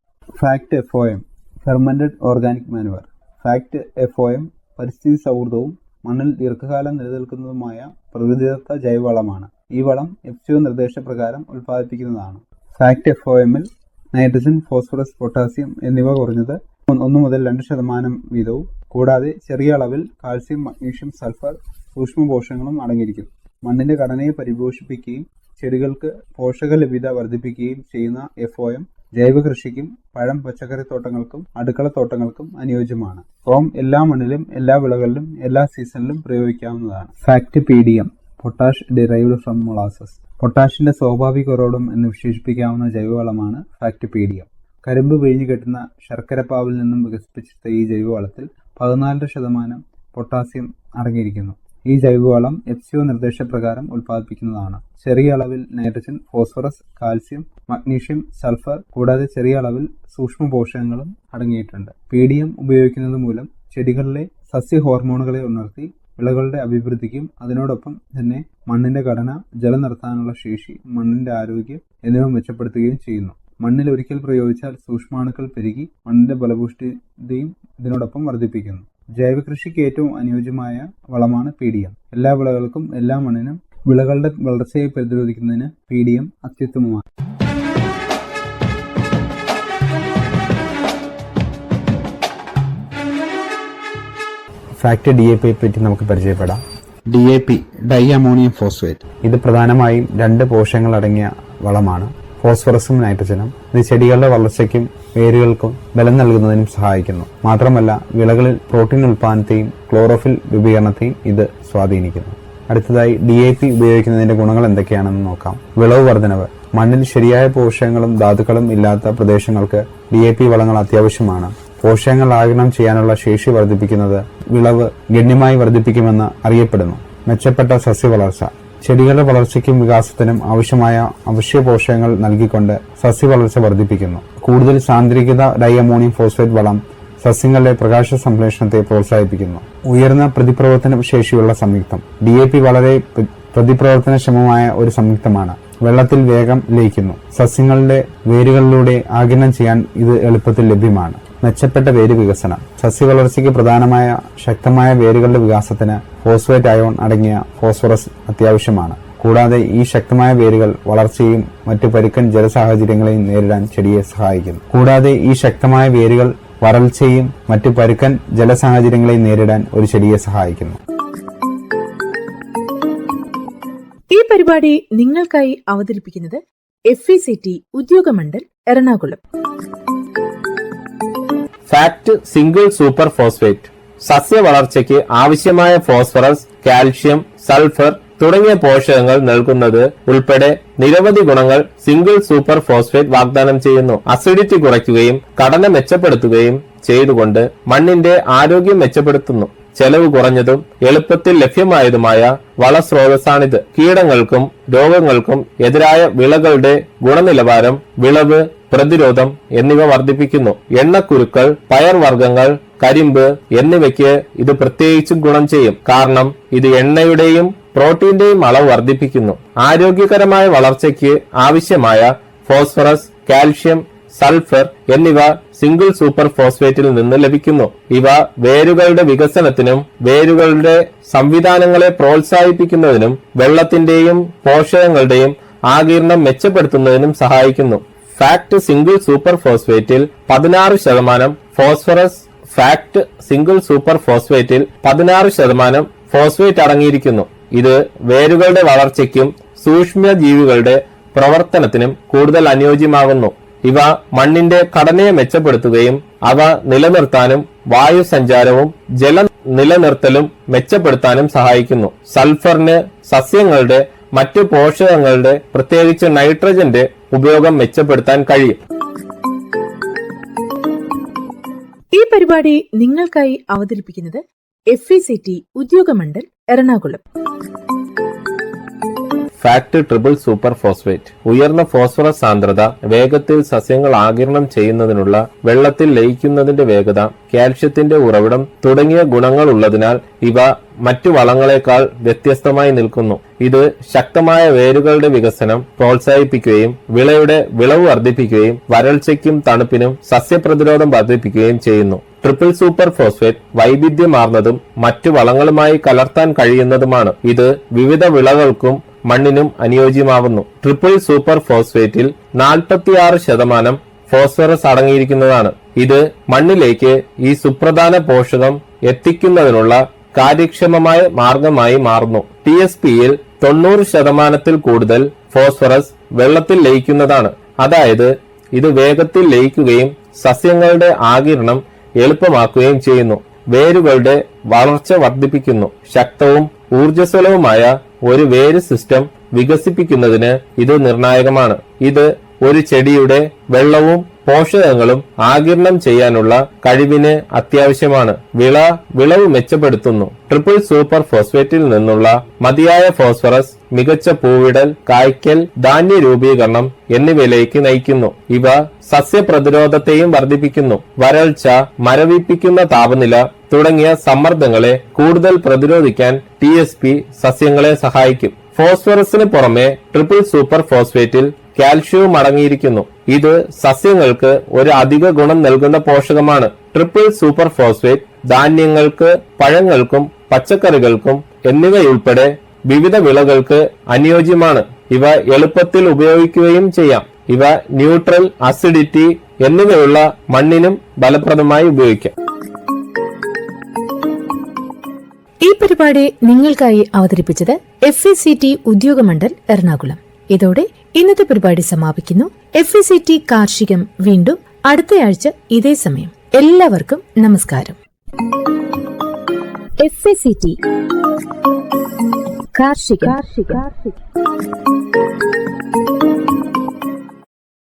Fact FOM fermented organic manoeuvre fact FOM പരിസ്ഥിതി സൗഹൃദവും മണ്ണിൽ ദീർഘകാലം നിലനിൽക്കുന്നതുമായ പ്രകൃതിദത്ത ജൈവവളമാണ്. ഈ വളം FCO നിർദ്ദേശപ്രകാരം ഉൽപ്പാദിപ്പിക്കുന്നതാണ്. ഫാക്ട് FOMൽ നൈട്രജൻ, ഫോസ്ഫറസ്, പൊട്ടാസ്യം എന്നിവ കുറഞ്ഞത് 1 മുതൽ 2% വീതവും കൂടാതെ ചെറിയ അളവിൽ കാൽസ്യം, മഗ്നീഷ്യം, സൾഫർ സൂക്ഷ്മ പോഷകങ്ങളും അടങ്ങിയിരിക്കുന്നു. മണ്ണിന്റെ ഘടനയെ പരിപോഷിപ്പിക്കുകയും ചെടികൾക്ക് പോഷകലഭ്യത വർദ്ധിപ്പിക്കുകയും ചെയ്യുന്ന FOM ജൈവ കൃഷിക്കും പഴം പച്ചക്കറി തോട്ടങ്ങൾക്കും അടുക്കളത്തോട്ടങ്ങൾക്കും അനുയോജ്യമാണ്. ഫോം എല്ലാ മണ്ണിലും എല്ലാ വിളകളിലും എല്ലാ സീസണിലും പ്രയോഗിക്കാവുന്നതാണ്. FACT PDM potash derived from molasses. പൊട്ടാഷിന്റെ സ്വാഭാവിക ഉറവിടം എന്ന് വിശേഷിപ്പിക്കാവുന്ന ജൈവവളമാണ് ഫാക്ട് PDM. കരിമ്പ് പിഴിഞ്ഞു കെട്ടുന്ന ശർക്കരപ്പാവിൽ നിന്നും വികസിപ്പിച്ചെടുത്ത ഈ ജൈവവളത്തിൽ 14% പൊട്ടാസ്യം അടങ്ങിയിരിക്കുന്നു. ഈ ജൈവവളം FCO നിർദ്ദേശപ്രകാരം ഉൽപ്പാദിപ്പിക്കുന്നതാണ്. ചെറിയ അളവിൽ nitrogen, phosphorus, calcium, magnesium, sulphur കൂടാതെ ചെറിയ അളവിൽ സൂക്ഷ്മ പോഷകങ്ങളും അടങ്ങിയിട്ടുണ്ട്. PDM ഉപയോഗിക്കുന്നത് മൂലം ചെടികളിലെ സസ്യ ഹോർമോണുകളെ ഉണർത്തി വിളകളുടെ അഭിവൃദ്ധിക്കും അതിനോടൊപ്പം തന്നെ മണ്ണിന്റെ ഘടന, ജലം നിർത്താനുള്ള ശേഷി, മണ്ണിന്റെ ആരോഗ്യം എന്നിവ മെച്ചപ്പെടുത്തുകയും ചെയ്യുന്നു. മണ്ണിൽ ഒരിക്കൽ പ്രയോഗിച്ചാൽ സൂക്ഷ്മാണുക്കൾ പെരുകി മണ്ണിന്റെ ഫലപുഷ്ടിയും ഇതിനോടൊപ്പം വർദ്ധിപ്പിക്കുന്നു. ജൈവകൃഷിക്ക് ഏറ്റവും അനുയോജ്യമായ വളമാണ് PDM. എല്ലാ വിളകൾക്കും എല്ലാ മണ്ണിനും വിളകളുടെ വളർച്ചയെ പ്രതിരോധിക്കുന്നതിന് PDM അത്യുത്തമമാണ്. ഫാക്ട് DAP പറ്റി നമുക്ക് പരിചയപ്പെടാം. DAP dye ammonium phosphate. ഇത് പ്രധാനമായും 2 പോഷകങ്ങൾ അടങ്ങിയ വളമാണ്, ഫോസ്ഫറസും നൈട്രജനും. ഇത് ചെടികളുടെ വളർച്ചയ്ക്കും വേരുകൾക്കും ബലം നൽകുന്നതിനും സഹായിക്കുന്നു. മാത്രമല്ല വിളകളിൽ പ്രോട്ടീൻ ഉൽപാദനത്തെയും ക്ലോറോഫിൽ രൂപീകരണത്തെയും ഇത് സ്വാധീനിക്കുന്നു. അടുത്തതായി DAP ഉപയോഗിക്കുന്നതിന്റെ ഗുണങ്ങൾ എന്തൊക്കെയാണെന്ന് നോക്കാം. വിളവ് വർധനവ്. മണ്ണിൽ ശരിയായ പോഷകങ്ങളും ധാതുക്കളും ഇല്ലാത്ത പ്രദേശങ്ങൾക്ക് DAP വളങ്ങൾ അത്യാവശ്യമാണ്. പോഷകങ്ങൾ ആഗിരണം ചെയ്യാനുള്ള ശേഷി വർദ്ധിപ്പിക്കുന്നത് വിളവ് ഗണ്യമായി വർദ്ധിപ്പിക്കുമെന്ന് അറിയപ്പെടുന്നു. മെച്ചപ്പെട്ട സസ്യവളർച്ച. ചെടികളുടെ വളർച്ചയ്ക്കും വികാസത്തിനും ആവശ്യമായ അവശ്യ പോഷകങ്ങൾ നൽകിക്കൊണ്ട് സസ്യവളർച്ച വർദ്ധിപ്പിക്കുന്നു. കൂടുതൽ സാന്ദ്രീകൃത ഡൈ അമോണിയം ഫോസ്ഫേറ്റ് വളം സസ്യങ്ങളുടെ പ്രകാശ സംശ്ലേഷണത്തെ പ്രോത്സാഹിപ്പിക്കുന്നു. ഉയർന്ന പ്രതിപ്രവർത്തന ശേഷിയുള്ള സംയുക്തം. DAP വളരെ പ്രതിപ്രവർത്തനക്ഷമമായ ഒരു സംയുക്തമാണ്. വെള്ളത്തിൽ വേഗം ലയിക്കുന്നു. സസ്യങ്ങളുടെ വേരുകളിലൂടെ ആഗിരണം ചെയ്യാൻ ഇത് എളുപ്പത്തിൽ ലഭ്യമാണ്. മെച്ചപ്പെട്ട വേര് വികസനം. സസ്യവളർച്ചയ്ക്ക് പ്രധാനമായ ശക്തമായ വേരുകളുടെ വികാസത്തിന് ഫോസ്ഫേറ്റ് അയോൺ അടങ്ങിയ ഫോസ്ഫറസ് അത്യാവശ്യമാണ്. കൂടാതെ ഈ ശക്തമായ വേരുകൾ വളർച്ചയും മറ്റു പരുക്കൻ ജലസാഹചര്യങ്ങളെയും നേരിടാൻ ചെടിയെ സഹായിക്കുന്നു. വരൾച്ചയും മറ്റു പരുക്കൻ ജലസാഹചര്യങ്ങളെയും നേരിടാൻ ഒരു ചെടിയെ സഹായിക്കുന്നു. ഈ പരിപാടി നിങ്ങൾക്കായി അവതരിപ്പിക്കുന്നത് FECT Udyogamandal Ernakulam. Fact single super phosphate. സസ്യ വളർച്ചയ്ക്ക് ആവശ്യമായ ഫോസ്ഫറസ്, കാൽഷ്യം, സൾഫർ തുടങ്ങിയ പോഷകങ്ങൾ നൽകുന്നത് ഉൾപ്പെടെ നിരവധി ഗുണങ്ങൾ സിംഗിൾ സൂപ്പർ ഫോസ്ഫേറ്റ് വാഗ്ദാനം ചെയ്യുന്നു. അസിഡിറ്റി കുറയ്ക്കുകയും ഘടന മെച്ചപ്പെടുത്തുകയും ചെയ്തുകൊണ്ട് മണ്ണിന്റെ ആരോഗ്യം മെച്ചപ്പെടുത്തുന്നു. ചെലവ് കുറഞ്ഞതും എളുപ്പത്തിൽ ലഭ്യമായതുമായ വളസ്രോതസ്സാണിത്. കീടങ്ങൾക്കും രോഗങ്ങൾക്കും എതിരായ വിളകളുടെ ഗുണനിലവാരം, വിളവ് പ്രതിരോധം എന്നിവ വർദ്ധിപ്പിക്കുന്നു. എണ്ണക്കുരുക്കൾ, പയർവർഗ്ഗങ്ങൾ, കരിമ്പ് എന്നിവയ്ക്ക് ഇത് പ്രത്യേകിച്ചും ഗുണം ചെയ്യും. കാരണം ഇത് എണ്ണയുടെയും പ്രോട്ടീന്റെയും അളവ് വർദ്ധിപ്പിക്കുന്നു. ആരോഗ്യകരമായ വളർച്ചയ്ക്ക് ആവശ്യമായ ഫോസ്ഫറസ്, കാൽഷ്യം, സൾഫർ എന്നിവ സിംഗിൾ സൂപ്പർ ഫോസ്ഫേറ്റിൽ നിന്ന് ലഭിക്കുന്നു. ഇവ വേരുകളുടെ വികസനത്തിനും വേരുകളുടെ സംവിധാനങ്ങളെ പ്രോത്സാഹിപ്പിക്കുന്നതിനും വെള്ളത്തിന്റെയും പോഷകങ്ങളുടെയും ആഗിരണം മെച്ചപ്പെടുത്തുന്നതിനും സഹായിക്കുന്നു. ഫാക്ട് സിംഗിൾ സൂപ്പർ ഫോസ്ഫേറ്റിൽ 16% ഫോസ്ഫറസ്, ഫാക്ട് സിംഗിൾ സൂപ്പർ ഫോസ്ഫേറ്റിൽ 16% ഫോസ്ഫേറ്റ് അടങ്ങിയിരിക്കുന്നു. ഇത് വേരുകളുടെ വളർച്ചയ്ക്കും സൂക്ഷ്മജീവികളുടെ പ്രവർത്തനത്തിനും കൂടുതൽ അനുയോജ്യമാകുന്നു. ഇവ മണ്ണിന്റെ ഘടനയെ മെച്ചപ്പെടുത്തുകയും അവ നിലനിർത്താനും വായു സഞ്ചാരവും ജല നിലനിർത്തലും മെച്ചപ്പെടുത്താനും സഹായിക്കുന്നു. സൾഫറിന് സസ്യങ്ങളുടെ മറ്റു പോഷകങ്ങളുടെ പ്രത്യേകിച്ച് നൈട്രജന്റെ ഉപയോഗം മെച്ചപ്പെടുത്താൻ കഴിയും. ഈ പരിപാടി നിങ്ങൾക്കായി അവതരിപ്പിക്കുന്നത് FECT Udyogamandal Ernakulam. Fact triple super phosphate. ഉയർന്ന ഫോസ്ഫറസ് സാന്ദ്രത, വേഗത്തിൽ സസ്യങ്ങൾ ആഗിരണം ചെയ്യുന്നതിനുള്ള വെള്ളത്തിൽ ലയിക്കുന്നതിന്റെ വേഗത, കാൽഷ്യത്തിന്റെ ഉറവിടം തുടങ്ങിയ ഗുണങ്ങൾ ഉള്ളതിനാൽ ഇവ മറ്റു വളങ്ങളെക്കാൾ വ്യത്യസ്തമായി നിൽക്കുന്നു. ഇത് ശക്തമായ വേരുകളുടെ വികസനം പ്രോത്സാഹിപ്പിക്കുകയും വിളയുടെ വിളവ് വർദ്ധിപ്പിക്കുകയും വരൾച്ചയ്ക്കും തണുപ്പിനും സസ്യപ്രതിരോധം വർദ്ധിപ്പിക്കുകയും ചെയ്യുന്നു. ട്രിപ്പിൾ സൂപ്പർ ഫോസ്ഫേറ്റ് വൈവിധ്യമാർന്നതും മറ്റു വളങ്ങളുമായി കലർത്താൻ കഴിയുന്നതുമാണ്. ഇത് വിവിധ വിളകൾക്കും മണ്ണിനും അനുയോജ്യമാവുന്നു. ട്രിപ്പിൾ സൂപ്പർ ഫോസ്ഫേറ്റിൽ 46% ഫോസ്ഫറസ് അടങ്ങിയിരിക്കുന്നതാണ്. ഇത് മണ്ണിലേക്ക് ഈ സുപ്രധാന പോഷകം എത്തിക്കുന്നതിനുള്ള കാര്യക്ഷമമായ മാർഗമായി മാറുന്നു. TSPയിൽ 90% കൂടുതൽ ഫോസ്ഫറസ് വെള്ളത്തിൽ ലയിക്കുന്നതാണ്. അതായത് ഇത് വേഗത്തിൽ ലയിക്കുകയും സസ്യങ്ങളുടെ ആഗിരണം എളുപ്പമാക്കുകയും ചെയ്യുന്നു. വേരുകളുടെ വളർച്ച വർദ്ധിപ്പിക്കുന്നു. ശക്തവും ഊർജ്ജസ്വലവുമായ ഒരു വേര് സിസ്റ്റം വികസിപ്പിക്കുന്നതിന് ഇത് നിർണായകമാണ്. ഇത് ഒരു ചെടിയുടെ വെള്ളവും പോഷകങ്ങളും ആഗിരണം ചെയ്യാനുള്ള കഴിവിന് അത്യാവശ്യമാണ്. വിളവ് മെച്ചപ്പെടുത്തുന്നു. ട്രിപ്പിൾ സൂപ്പർ ഫോസ്ഫേറ്റിൽ നിന്നുള്ള മതിയായ ഫോസ്ഫറസ് മികച്ച പൂവിടൽ, കായ്ക്കൽ, ധാന്യ രൂപീകരണം എന്നിവയിലേക്ക് നയിക്കുന്നു. ഇവ സസ്യപ്രതിരോധത്തെയും വർദ്ധിപ്പിക്കുന്നു. വരൾച്ച, മരവിപ്പിക്കുന്ന താപനില തുടങ്ങിയ സമ്മർദ്ദങ്ങളെ കൂടുതൽ പ്രതിരോധിക്കാൻ TSP സസ്യങ്ങളെ സഹായിക്കും. ഫോസ്ഫറസിന് പുറമെ ട്രിപ്പിൾ സൂപ്പർ ഫോസ്ഫേറ്റിൽ കാൽഷ്യവും അടങ്ങിയിരിക്കുന്നു. ഇത് സസ്യങ്ങൾക്ക് ഒരു അധിക ഗുണം നൽകുന്ന പോഷകമാണ്. ട്രിപ്പിൾ സൂപ്പർ ഫോസ്ഫേറ്റ് ധാന്യങ്ങൾക്ക്, പഴങ്ങൾക്കും, പച്ചക്കറികൾക്കും എന്നിവയുൾപ്പെടെ വിവിധ വിളകൾക്ക് അനുയോജ്യമാണ്. ഇവ എളുപ്പത്തിൽ ഉപയോഗിക്കുകയും ചെയ്യാം. ഇവ ന്യൂട്രൽ, അസിഡിറ്റി എന്നിവയുള്ള മണ്ണിനും ഫലപ്രദമായി ഉപയോഗിക്കാം. ഈ പരിപാടി നിങ്ങൾക്കായി അവതരിപ്പിച്ചത് FECT ഉദ്യോഗമണ്ഡൽ എറണാകുളം. ഇതോടെ ഇന്നത്തെ പരിപാടി സമാപിക്കുന്നു. FECT കാർഷികം വീണ്ടും അടുത്തയാഴ്ച ഇതേ സമയം. എല്ലാവർക്കും നമസ്കാരം. FECT കാർഷികം.